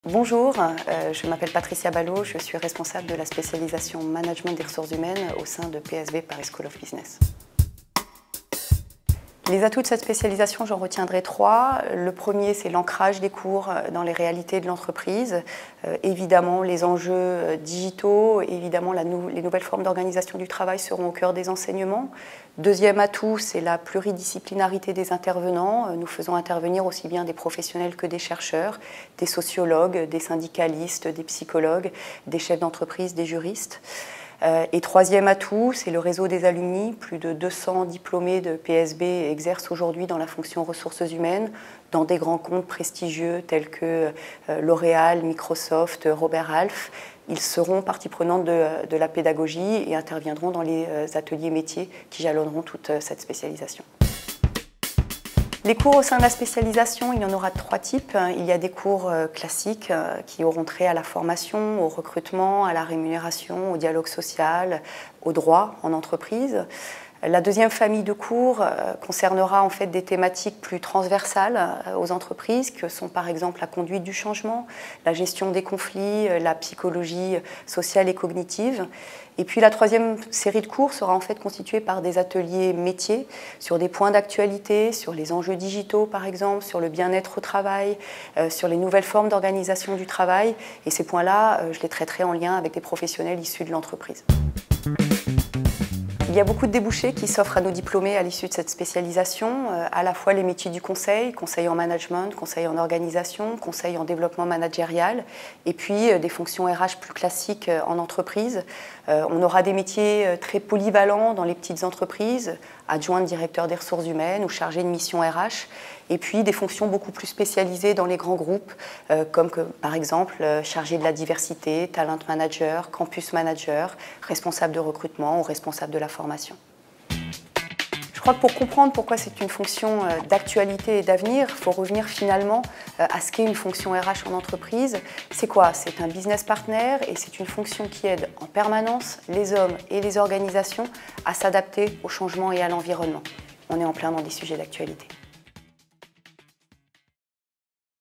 Bonjour, je m'appelle Patricia Ballot, je suis responsable de la spécialisation management des ressources humaines au sein de PSV Paris School of Business. Les atouts de cette spécialisation, j'en retiendrai trois. Le premier, c'est l'ancrage des cours dans les réalités de l'entreprise. Évidemment, les enjeux digitaux, évidemment, les nouvelles formes d'organisation du travail seront au cœur des enseignements. Deuxième atout, c'est la pluridisciplinarité des intervenants. Nous faisons intervenir aussi bien des professionnels que des chercheurs, des sociologues, des syndicalistes, des psychologues, des chefs d'entreprise, des juristes. Et troisième atout, c'est le réseau des alumni. Plus de 200 diplômés de PSB exercent aujourd'hui dans la fonction ressources humaines, dans des grands comptes prestigieux tels que L'Oréal, Microsoft, Robert Half. Ils seront partie prenante de la pédagogie et interviendront dans les ateliers métiers qui jalonneront toute cette spécialisation. Les cours au sein de la spécialisation, il y en aura trois types. Il y a des cours classiques qui auront trait à la formation, au recrutement, à la rémunération, au dialogue social, au droit en entreprise. La deuxième famille de cours concernera en fait des thématiques plus transversales aux entreprises, que sont par exemple la conduite du changement, la gestion des conflits, la psychologie sociale et cognitive. Et puis la troisième série de cours sera en fait constituée par des ateliers métiers sur des points d'actualité, sur les enjeux digitaux par exemple, sur le bien-être au travail, sur les nouvelles formes d'organisation du travail. Et ces points-là, je les traiterai en lien avec des professionnels issus de l'entreprise. Il y a beaucoup de débouchés qui s'offrent à nos diplômés à l'issue de cette spécialisation, à la fois les métiers du conseil, conseil en management, conseil en organisation, conseil en développement managérial, et puis des fonctions RH plus classiques en entreprise. On aura des métiers très polyvalents dans les petites entreprises, adjoint de directeur des ressources humaines ou chargé de mission RH, et puis des fonctions beaucoup plus spécialisées dans les grands groupes, comme par exemple chargé de la diversité, talent manager, campus manager, responsable de recrutement ou responsable de la formation. Je crois que pour comprendre pourquoi c'est une fonction d'actualité et d'avenir, il faut revenir finalement à ce qu'est une fonction RH en entreprise. C'est quoi? C'est un business partner et c'est une fonction qui aide en permanence les hommes et les organisations à s'adapter au changement et à l'environnement. On est en plein dans des sujets d'actualité.